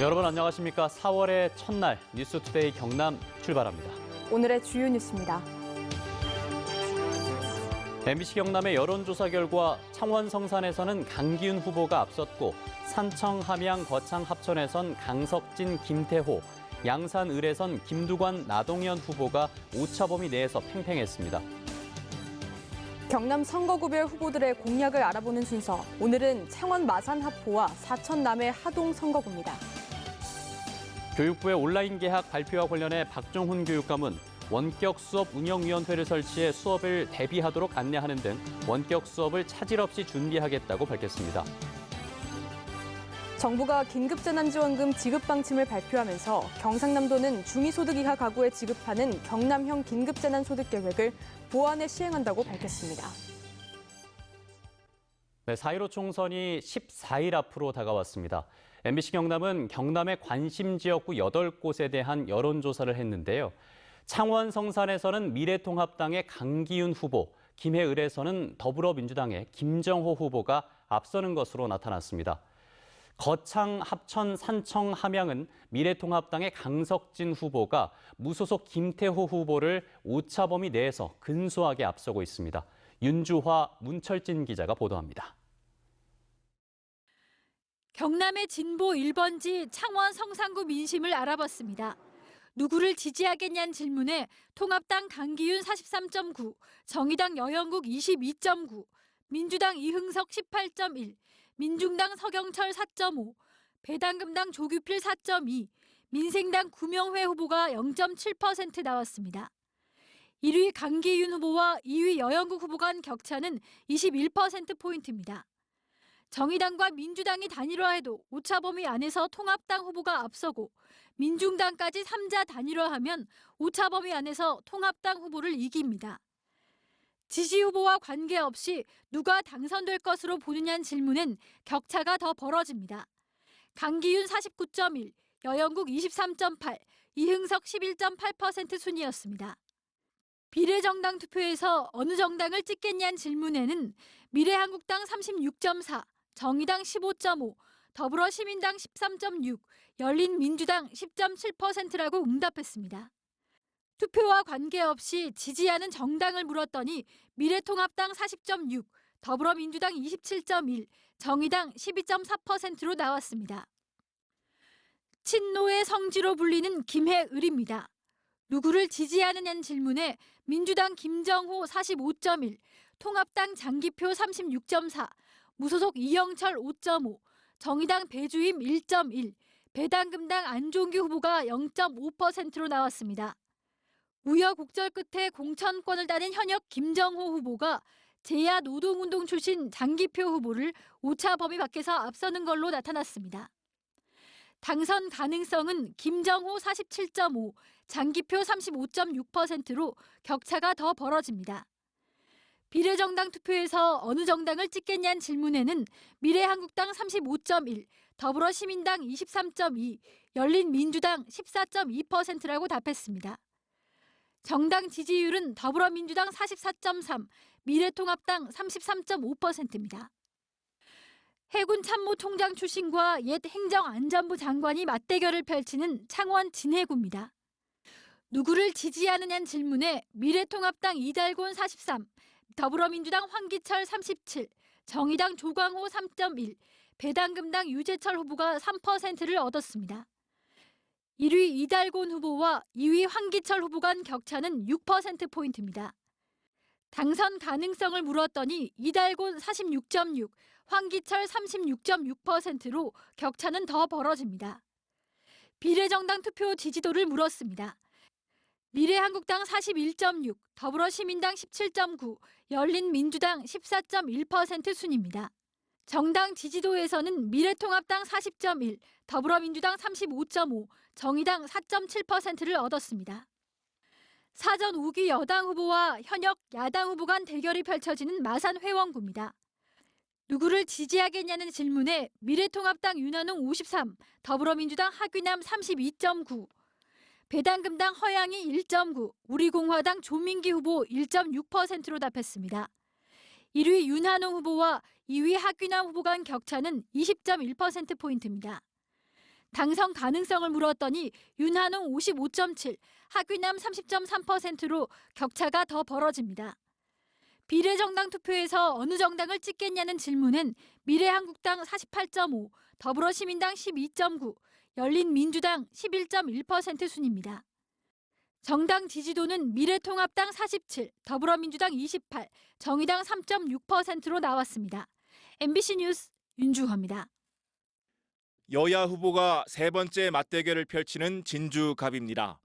여러분 안녕하십니까? 4월의 첫날 뉴스투데이 경남 출발합니다. 오늘의 주요 뉴스입니다. MBC 경남의 여론조사 결과 창원 성산에서는 강기훈 후보가 앞섰고 산청, 함양, 거창, 합천에선 강석진, 김태호, 양산, 을에선 김두관, 나동현 후보가 오차범위 내에서 팽팽했습니다. 경남 선거구별 후보들의 공약을 알아보는 순서. 오늘은 창원 마산 하포와 사천 남해 하동 선거구입니다. 교육부의 온라인 개학 발표와 관련해 박종훈 교육감은 원격 수업 운영위원회를 설치해 수업을 대비하도록 안내하는 등 원격 수업을 차질 없이 준비하겠다고 밝혔습니다. 정부가 긴급재난지원금 지급 방침을 발표하면서 경상남도는 중위소득 이하 가구에 지급하는 경남형 긴급재난소득계획을 보완해 시행한다고 밝혔습니다. 네, 4.15 총선이 14일 앞으로 다가왔습니다. MBC 경남은 경남의 관심 지역구 8곳에 대한 여론조사를 했는데요. 창원 성산에서는 미래통합당의 강기훈 후보, 김해을에서는 더불어민주당의 김정호 후보가 앞서는 것으로 나타났습니다. 거창, 합천, 산청, 함양은 미래통합당의 강석진 후보가 무소속 김태호 후보를 오차범위 내에서 근소하게 앞서고 있습니다. 윤주화, 문철진 기자가 보도합니다. 경남의 진보 1번지 창원 성산구 민심을 알아봤습니다. 누구를 지지하겠냐는 질문에 통합당 강기훈 43.9, 정의당 여영국 22.9, 민주당 이흥석 18.1, 민중당 서경철 4.5, 배당금당 조규필 4.2, 민생당 구명회 후보가 0.7% 나왔습니다. 1위 강기훈 후보와 2위 여영국 후보 간 격차는 21%포인트입니다. 정의당과 민주당이 단일화해도 오차범위 안에서 통합당 후보가 앞서고 민중당까지 3자 단일화하면 오차범위 안에서 통합당 후보를 이깁니다. 지지 후보와 관계없이 누가 당선될 것으로 보느냐는 질문엔 격차가 더 벌어집니다. 강기훈 49.1, 여영국 23.8, 이흥석 11.8% 순이었습니다. 비례정당 투표에서 어느 정당을 찍겠냐는 질문에는 미래한국당 36.4, 정의당 15.5, 더불어시민당 13.6, 열린민주당 10.7%라고 응답했습니다. 투표와 관계없이 지지하는 정당을 물었더니 미래통합당 40.6, 더불어민주당 27.1, 정의당 12.4%로 나왔습니다. 친노의 성지로 불리는 김해을입니다. 누구를 지지하느냐는 질문에 민주당 김정호 45.1, 통합당 장기표 36.4, 무소속 이영철 5.5, 정의당 배주임 1.1, 배당금당 안종규 후보가 0.5%로 나왔습니다. 우여곡절 끝에 공천권을 따낸 현역 김정호 후보가 제야 노동운동 출신 장기표 후보를 오차 범위 밖에서 앞서는 걸로 나타났습니다. 당선 가능성은 김정호 47.5, 장기표 35.6%로 격차가 더 벌어집니다. 비례정당 투표에서 어느 정당을 찍겠냐는 질문에는 미래한국당 35.1, 더불어시민당 23.2, 열린민주당 14.2%라고 답했습니다. 정당 지지율은 더불어민주당 44.3, 미래통합당 33.5%입니다. 해군 참모총장 출신과 옛 행정안전부 장관이 맞대결을 펼치는 창원 진해구입니다. 누구를 지지하느냐는 질문에 미래통합당 이달곤 43, 더불어민주당 황기철 37, 정의당 조광호 3.1, 배당금당 유재철 후보가 3%를 얻었습니다. 1위 이달곤 후보와 2위 황기철 후보 간 격차는 6%포인트입니다. 당선 가능성을 물었더니 이달곤 46.6, 황기철 36.6%로 격차는 더 벌어집니다. 비례정당 투표 지지도를 물었습니다. 미래한국당 41.6, 더불어시민당 17.9, 열린민주당 14.1% 순입니다. 정당 지지도에서는 미래통합당 40.1, 더불어민주당 35.5, 정의당 4.7%를 얻었습니다. 사전 5기 여당 후보와 현역 야당 후보 간 대결이 펼쳐지는 마산 회원구입니다. 누구를 지지하겠냐는 질문에 미래통합당 윤한홍 53, 더불어민주당 하귀남 32.9, 배당금당 허양이 1.9, 우리공화당 조민기 후보 1.6%로 답했습니다. 1위 윤한홍 후보와 2위 하귀남 후보 간 격차는 20.1%포인트입니다. 당선 가능성을 물었더니 윤한홍 55.7, 하규남 30.3%로 격차가 더 벌어집니다. 비례정당 투표에서 어느 정당을 찍겠냐는 질문엔 미래한국당 48.5, 더불어시민당 12.9, 열린민주당 11.1% 순입니다. 정당 지지도는 미래통합당 47, 더불어민주당 28, 정의당 3.6%로 나왔습니다. MBC 뉴스 윤주호입니다. 여야 후보가 세 번째 맞대결을 펼치는 진주갑입니다.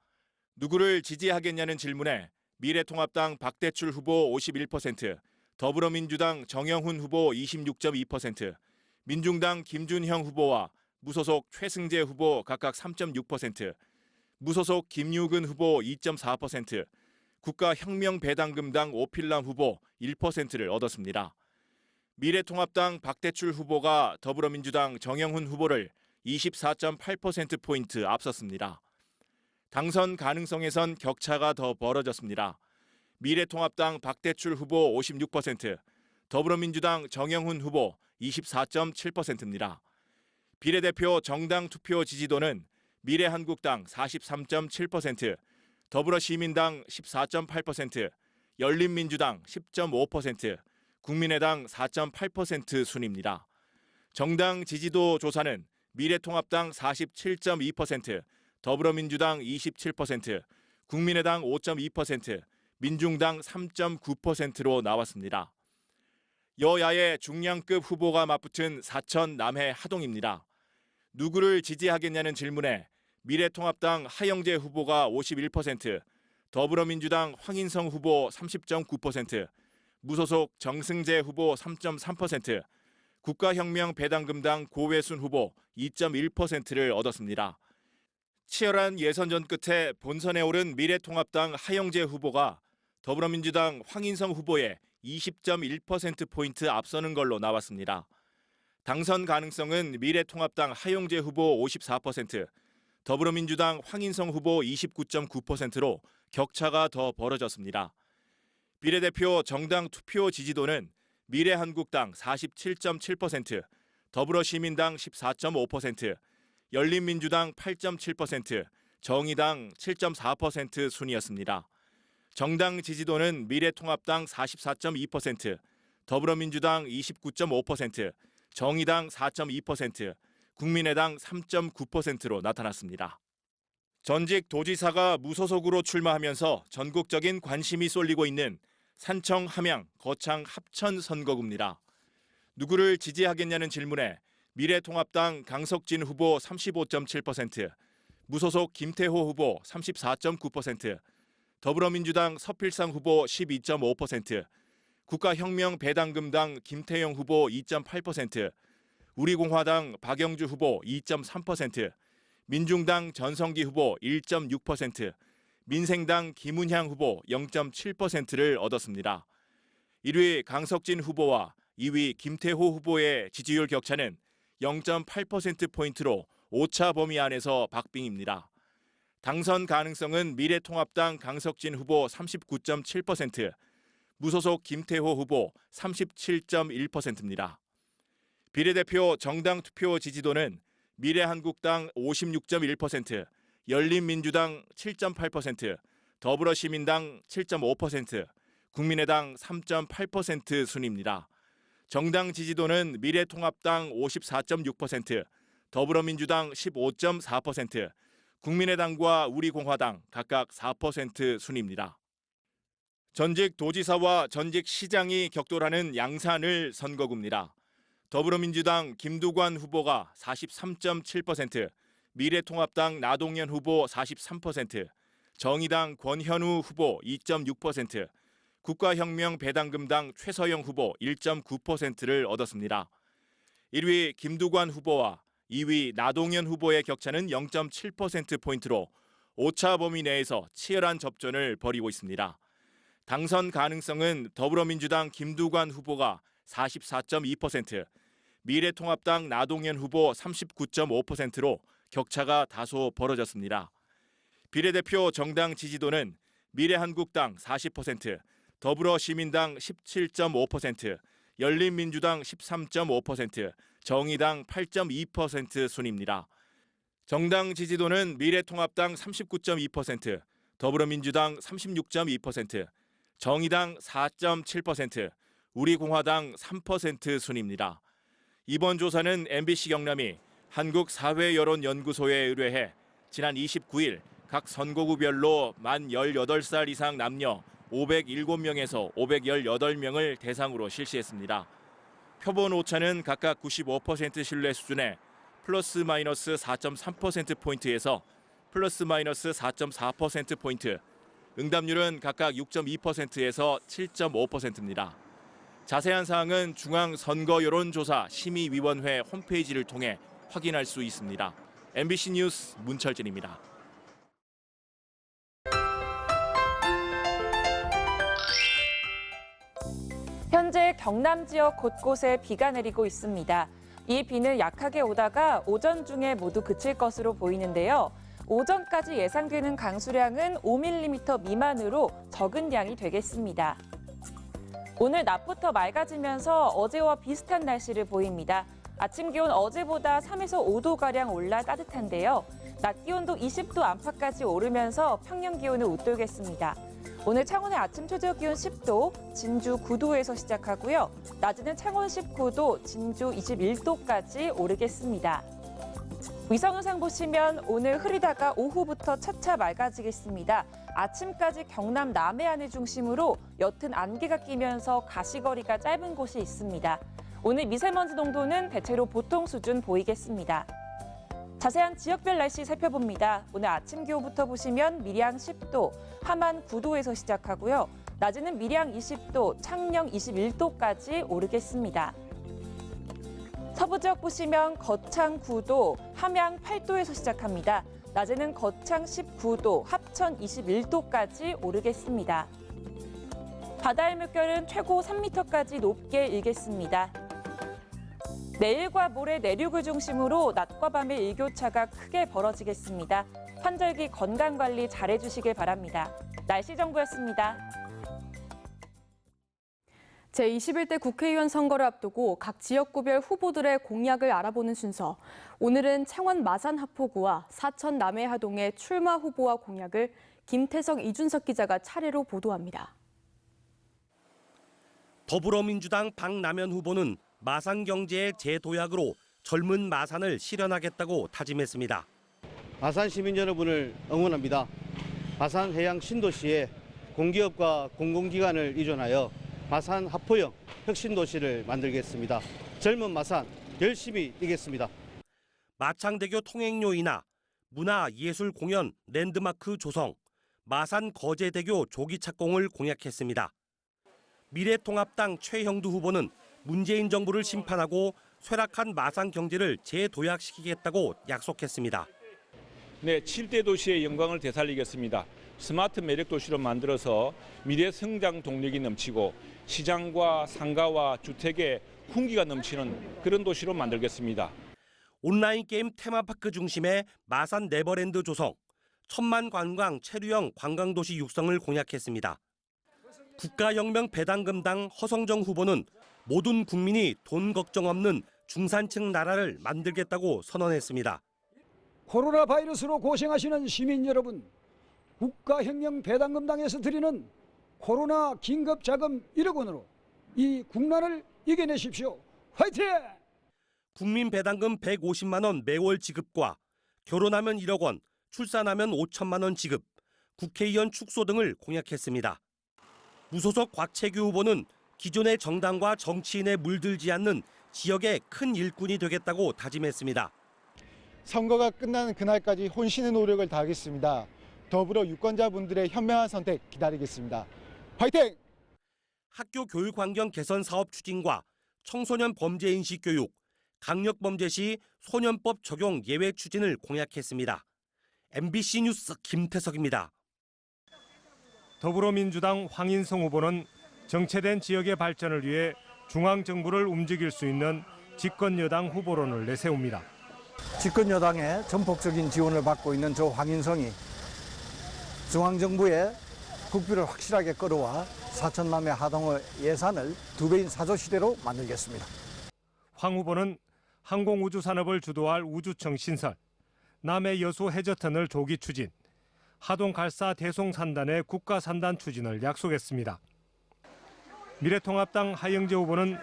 누구를 지지하겠냐는 질문에 미래통합당 박대출 후보 51%, 더불어민주당 정영훈 후보 26.2%, 민중당 김준형 후보와 무소속 최승재 후보 각각 3.6%, 무소속 김유근 후보 2.4%, 국가혁명배당금당 오필남 후보 1%를 얻었습니다. 미래통합당 박대출 후보가 더불어민주당 정영훈 후보를 24.8%포인트 앞섰습니다. 당선 가능성에선 격차가 더 벌어졌습니다. 미래통합당 박대출 후보 56%, 더불어민주당 정영훈 후보 24.7%입니다. 비례대표 정당 투표 지지도는 미래한국당 43.7%, 더불어시민당 14.8%, 열린민주당 10.5%, 국민의당 4.8% 순입니다. 정당 지지도 조사는 미래통합당 47.2%, 더불어민주당 27%, 국민의당 5.2%, 민중당 3.9%로 나왔습니다. 여야의 중량급 후보가 맞붙은 사천 남해 하동입니다. 누구를 지지하겠냐는 질문에 미래통합당 하영재 후보가 51%, 더불어민주당 황인성 후보 30.9%, 무소속 정승재 후보 3.3%, 국가혁명배당금당 고외순 후보 2.1%를 얻었습니다. 치열한 예선전 끝에 본선에 오른 미래통합당 하영재 후보가 더불어민주당 황인성 후보에 20.1%포인트 앞서는 걸로 나왔습니다. 당선 가능성은 미래통합당 하영재 후보 54%, 더불어민주당 황인성 후보 29.9%로 격차가 더 벌어졌습니다. 비례대표 정당 투표 지지도는 미래한국당 47.7%, 더불어시민당 14.5%, 열린민주당 8.7%, 정의당 7.4% 순이었습니다. 정당 지지도는 미래통합당 44.2%, 더불어민주당 29.5%, 정의당 4.2%, 국민의당 3.9%로 나타났습니다. 전직 도지사가 무소속으로 출마하면서 전국적인 관심이 쏠리고 있는 산청, 함양, 거창 합천 선거구입니다. 누구를 지지하겠냐는 질문에 미래통합당 강석진 후보 35.7%, 무소속 김태호 후보 34.9%, 더불어민주당 서필상 후보 12.5%, 국가혁명배당금당 김태영 후보 2.8%, 우리공화당 박영주 후보 2.3%, 민중당 전성기 후보 1.6%, 민생당 김은향 후보 0.7%를 얻었습니다. 1위 강석진 후보와 2위 김태호 후보의 지지율 격차는 0.8%포인트로 오차 범위 안에서 박빙입니다. 당선 가능성은 미래통합당 강석진 후보 39.7%, 무소속 김태호 후보 37.1%입니다. 비례대표 정당 투표 지지도는 미래한국당 56.1%, 열린민주당 7.8%, 더불어시민당 7.5%, 국민의당 3.8% 순입니다. 정당 지지도는 미래통합당 54.6%, 더불어민주당 15.4%, 국민의당과 우리공화당 각각 4% 순입니다. 전직 도지사와 전직 시장이 격돌하는 양산을 선거구입니다. 더불어민주당 김두관 후보가 43.7%, 미래통합당 나동현 후보 43%, 정의당 권현우 후보 2.6%, 국가혁명배당금당 최서영 후보 1.9%를 얻었습니다. 1위 김두관 후보와 2위 나동현 후보의 격차는 0.7%포인트로 오차 범위 내에서 치열한 접전을 벌이고 있습니다. 당선 가능성은 더불어민주당 김두관 후보가 44.2%, 미래통합당 나동현 후보 39.5%로 격차가 다소 벌어졌습니다. 비례대표 정당 지지도는 미래한국당 40%, 더불어시민당 17.5%, 열린민주당 13.5%, 정의당 8.2% 순입니다. 정당 지지도는 미래통합당 39.2%, 더불어민주당 36.2%, 정의당 4.7%, 우리공화당 3% 순입니다. 이번 조사는 MBC 경남이 한국사회여론연구소에 의뢰해 지난 29일 각 선거구별로 만 18살 이상 남녀 507명에서 518명을 대상으로 실시했습니다. 표본 오차는 각각 95% 신뢰 수준에 플러스 마이너스 4.3%포인트에서 플러스 마이너스 4.4%포인트, 응답률은 각각 6.2%에서 7.5%입니다. 자세한 사항은 중앙선거여론조사 심의위원회 홈페이지를 통해 확인할 수 있습니다. MBC 뉴스 문철진입니다. 현재 경남 지역 곳곳에 비가 내리고 있습니다. 이 비는 약하게 오다가 오전 중에 모두 그칠 것으로 보이는데요. 오전까지 예상되는 강수량은 5mm 미만으로 적은 양이 되겠습니다. 오늘 낮부터 맑아지면서 어제와 비슷한 날씨를 보입니다. 아침 기온 어제보다 3에서 5도가량 올라 따뜻한데요. 낮 기온도 20도 안팎까지 오르면서 평년 기온을 웃돌겠습니다. 오늘 창원의 아침 최저 기온 10도, 진주 9도에서 시작하고요. 낮에는 창원 19도, 진주 21도까지 오르겠습니다. 위성영상 보시면 오늘 흐리다가 오후부터 차차 맑아지겠습니다. 아침까지 경남 남해안을 중심으로 옅은 안개가 끼면서 가시거리가 짧은 곳이 있습니다. 오늘 미세먼지 농도는 대체로 보통 수준 보이겠습니다. 자세한 지역별 날씨 살펴봅니다. 오늘 아침 기온부터 보시면 밀양 10도, 함안 9도에서 시작하고요. 낮에는 밀양 20도, 창녕 21도까지 오르겠습니다. 서부 지역 보시면 거창 9도, 함양 8도에서 시작합니다. 낮에는 거창 19도, 합천 21도까지 오르겠습니다. 바다의 물결은 최고 3m까지 높게 일겠습니다. 내일과 모레 내륙을 중심으로 낮과 밤의 일교차가 크게 벌어지겠습니다. 환절기 건강관리 잘해주시길 바랍니다. 날씨 정보였습니다. 제21대 국회의원 선거를 앞두고 각 지역구별 후보들의 공약을 알아보는 순서. 오늘은 창원 마산 하포구와 사천 남해 하동의 출마 후보와 공약을 김태석, 이준석 기자가 차례로 보도합니다. 더불어민주당 박남현 후보는 마산 경제의 재도약으로 젊은 마산을 실현하겠다고 다짐했습니다. 마산 시민 여러분을 응원합니다. 마산 해양 신도시에 공기업과 공공기관을 이전하여 마산 하포형 혁신도시를 만들겠습니다. 젊은 마산 열심히 이겠습니다. 마창대교 통행료 인하, 문화, 예술 공연, 랜드마크 조성, 마산 거제대교 조기 착공을 공약했습니다. 미래통합당 최형두 후보는 문재인 정부를 심판하고 쇠락한 마산 경제를 재도약시키겠다고 약속했습니다. 네, 7대 도시의 영광을 되살리겠습니다. 스마트 매력 도시로 만들어서 미래 성장 동력이 넘치고 시장과 상가와 주택의 훈기가 넘치는 그런 도시로 만들겠습니다. 온라인 게임 테마파크 중심의 마산 네버랜드 조성, 1000만 관광 체류형 관광도시 육성을 공약했습니다. 국가혁명 배당금당 허성정 후보는 모든 국민이 돈 걱정 없는 중산층 나라를 만들겠다고 선언했습니다. 코로나 바이러스로 고생하시는 시민 여러분, 국가혁명 배당금당에서 드리는 코로나 긴급자금 1억 원으로 이 국난을 이겨내십시오. 화이팅! 국민 배당금 150만 원 매월 지급과 결혼하면 1억 원, 출산하면 5천만 원 지급, 국회의원 축소 등을 공약했습니다. 무소속 곽채규 후보는 기존의 정당과 정치인에 물들지 않는 지역의 큰 일꾼이 되겠다고 다짐했습니다. 선거가 끝나는 그날까지 혼신의 노력을 다하겠습니다. 더불어 유권자분들의 현명한 선택 기다리겠습니다. 화이팅! 학교 교육 환경 개선 사업 추진과 청소년 범죄 인식 교육, 강력 범죄 시 소년법 적용 예외 추진을 공약했습니다. MBC 뉴스 김태석입니다. 더불어민주당 황인성 후보는 정체된 지역의 발전을 위해 중앙정부를 움직일 수 있는 집권여당 후보론을 내세웁니다. 집권여당의 전폭적인 지원을 받고 있는 저 황인성이 중앙정부의 국비를 확실하게 끌어와 사천남해 하동의 예산을 2배인 사조시대로 만들겠습니다. 황 후보는 항공우주산업을 주도할 우주청 신설, 남해 여수 해저턴을 조기 추진, 하동 갈사 대송산단의 국가산단 추진을 약속했습니다. 미래통합당 하영재 후보는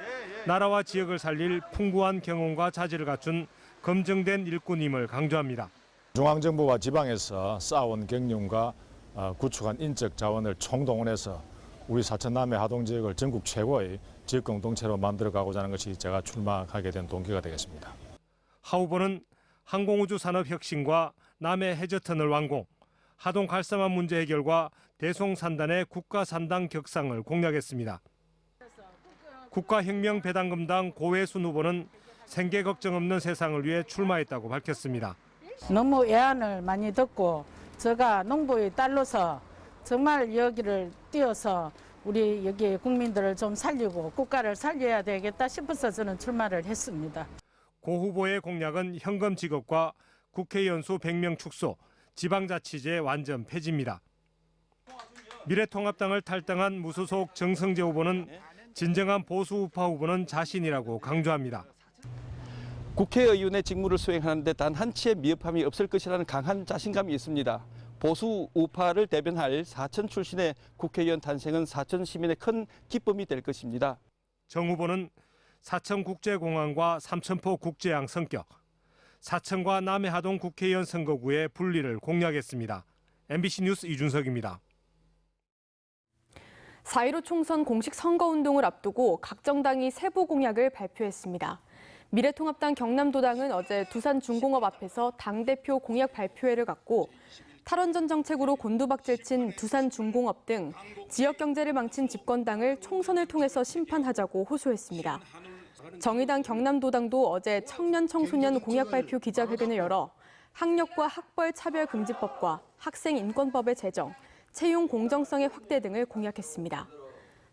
나라와 지역을 살릴 풍부한 경험과 자질을 갖춘 검증된 일꾼임을 강조합니다. 중앙정부와 지방에서 쌓아온 경륜과 구축한 인적 자원을 총동원해서 우리 사천 남해 하동 지역을 전국 최고의 지역 공동체로 만들어가고자 하는 것이 제가 출마하게 된 동기가 되겠습니다. 하 후보는 항공우주 산업 혁신과 남해 해저턴을 완공, 하동 갈사만 문제 해결과 대송산단의 국가산당 격상을 공약했습니다. 국가혁명배당금당 고회순 후보는 생계 걱정 없는 세상을 위해 출마했다고 밝혔습니다. 너무 애안을 많이 듣고 제가 농부의 딸로서 정말 여기를 뛰어서 우리 여기 국민들을 좀 살리고 국가를 살려야 되겠다 싶어서 저는 출마를 했습니다. 고 후보의 공약은 현금 지급과 국회의원 수 100명 축소, 지방자치제 완전 폐지입니다. 미래통합당을 탈당한 무소속 정성재 후보는 진정한 보수 우파 후보는 자신이라고 강조합니다. 국회의원의 직무를 수행하는데 단 한치의 미흡함이 없을 것이라는 강한 자신감이 있습니다. 보수 우파를 대변할 사천 출신의 국회의원 탄생은 사천 시민의 큰 기쁨이 될 것입니다. 정 후보는 사천국제공항과 삼천포 국제항 성격, 사천과 남해 하동 국회의원 선거구의 분리를 공약했습니다. MBC 뉴스 이준석입니다. 4.15 총선 공식 선거운동을 앞두고 각 정당이 세부 공약을 발표했습니다. 미래통합당 경남도당은 어제 두산중공업 앞에서 당대표 공약 발표회를 갖고 탈원전 정책으로 곤두박질 친 두산중공업 등 지역 경제를 망친 집권당을 총선을 통해서 심판하자고 호소했습니다. 정의당 경남도당도 어제 청년 청소년 공약 발표 기자회견을 열어 학력과 학벌 차별 금지법과 학생 인권법의 제정, 채용 공정성의 확대 등을 공약했습니다.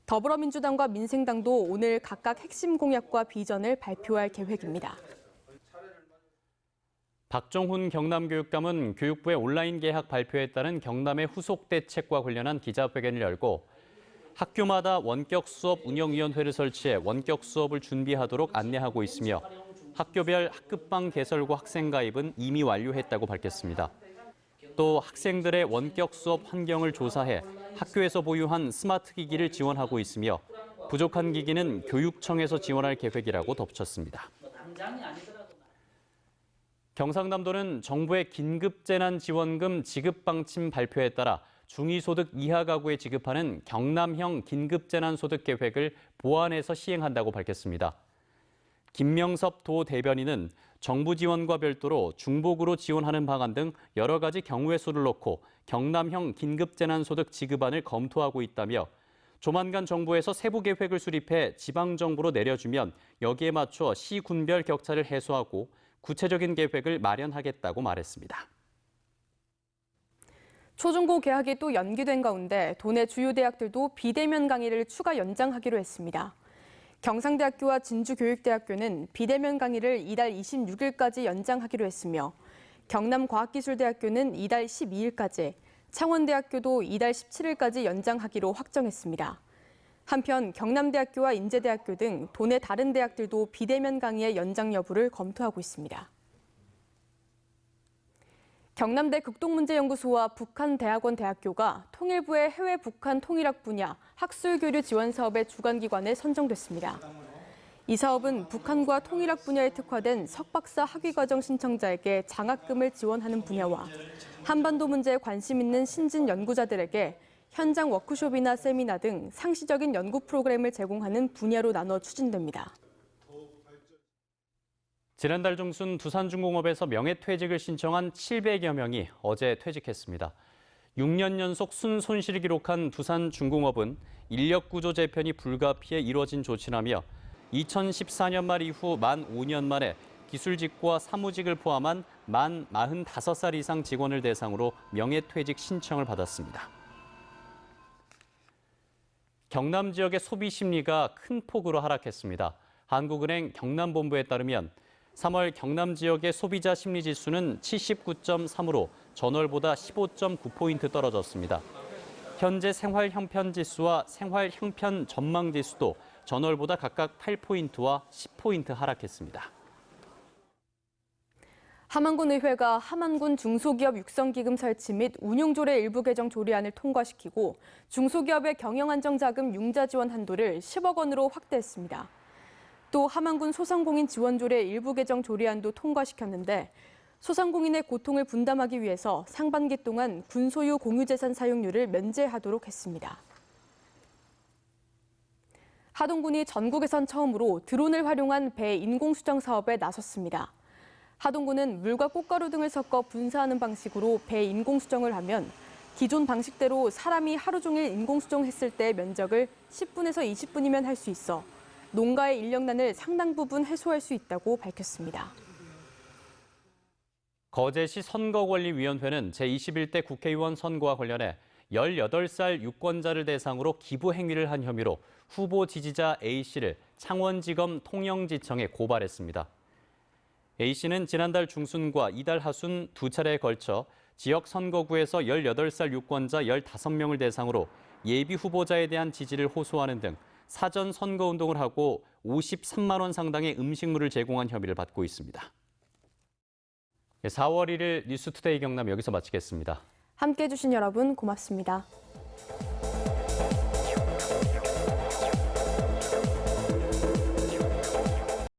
더불어민주당과 민생당도 오늘 각각 핵심 공약과 비전을 발표할 계획입니다. 박종훈 경남교육감은 교육부의 온라인 개학 발표에 따른 경남의 후속 대책과 관련한 기자회견을 열고 학교마다 원격 수업 운영위원회를 설치해 원격 수업을 준비하도록 안내하고 있으며 학교별 학급방 개설과 학생 가입은 이미 완료했다고 밝혔습니다. 또 학생들의 원격 수업 환경을 조사해 학교에서 보유한 스마트 기기를 지원하고 있으며 부족한 기기는 교육청에서 지원할 계획이라고 덧붙였습니다. 경상남도는 정부의 긴급재난지원금 지급 방침 발표에 따라 중위소득 이하 가구에 지급하는 경남형 긴급재난소득 계획을 보완해서 시행한다고 밝혔습니다. 김명섭 도 대변인은 정부 지원과 별도로 중복으로 지원하는 방안 등 여러 가지 경우의 수를 놓고 경남형 긴급재난소득 지급안을 검토하고 있다며 조만간 정부에서 세부 계획을 수립해 지방정부로 내려주면 여기에 맞춰 시군별 격차를 해소하고 구체적인 계획을 마련하겠다고 말했습니다. 초중고 개학이 또 연기된 가운데 도내 주요 대학들도 비대면 강의를 추가 연장하기로 했습니다. 경상대학교와 진주교육대학교는 비대면 강의를 이달 26일까지 연장하기로 했으며 경남과학기술대학교는 이달 12일까지, 창원대학교도 이달 17일까지 연장하기로 확정했습니다. 한편 경남대학교와 인제대학교 등 도내 다른 대학들도 비대면 강의의 연장 여부를 검토하고 있습니다. 경남대 극동문제연구소와 북한대학원대학교가 통일부의 해외 북한 통일학 분야 학술교류 지원 사업의 주관기관에 선정됐습니다. 이 사업은 북한과 통일학 분야에 특화된 석박사 학위과정 신청자에게 장학금을 지원하는 분야와 한반도 문제에 관심 있는 신진 연구자들에게 현장 워크숍이나 세미나 등 상시적인 연구 프로그램을 제공하는 분야로 나눠 추진됩니다. 지난달 중순 두산중공업에서 명예퇴직을 신청한 700여 명이 어제 퇴직했습니다. 6년 연속 순손실을 기록한 두산중공업은 인력구조 재편이 불가피해 이뤄진 조치라며 2014년 말 이후 만 5년 만에 기술직과 사무직을 포함한 만 45살 이상 직원을 대상으로 명예퇴직 신청을 받았습니다. 경남 지역의 소비 심리가 큰 폭으로 하락했습니다. 한국은행 경남본부에 따르면 3월 경남 지역의 소비자 심리지수는 79.3으로 전월보다 15.9포인트 떨어졌습니다. 현재 생활형편지수와 생활형편 전망지수도 전월보다 각각 8포인트와 10포인트 하락했습니다. 함안군 의회가 함안군 중소기업 육성기금 설치 및 운용조례 일부 개정 조례안을 통과시키고 중소기업의 경영안정자금 융자 지원 한도를 10억 원으로 확대했습니다. 또 함안군 소상공인 지원조례 일부 개정 조례안도 통과시켰는데 소상공인의 고통을 분담하기 위해서 상반기 동안 군 소유 공유재산 사용료를 면제하도록 했습니다. 하동군이 전국에선 처음으로 드론을 활용한 배 인공수정 사업에 나섰습니다. 하동군은 물과 꽃가루 등을 섞어 분사하는 방식으로 배 인공수정을 하면 기존 방식대로 사람이 하루 종일 인공수정했을 때 면적을 10분에서 20분이면 할 수 있어 농가의 인력난을 상당 부분 해소할 수 있다고 밝혔습니다. 거제시 선거권리위원회는 제21대 국회의원 선거와 관련해 18살 유권자를 대상으로 기부 행위를 한 혐의로 후보 지지자 A씨를 창원지검 통영지청에 고발했습니다. A씨는 지난달 중순과 이달 하순 두 차례에 걸쳐 지역 선거구에서 18살 유권자 15명을 대상으로 예비 후보자에 대한 지지를 호소하는 등 사전 선거운동을 하고 53만 원 상당의 음식물을 제공한 혐의를 받고 있습니다. 4월 1일 뉴스투데이 경남 여기서 마치겠습니다. 함께해 주신 여러분 고맙습니다.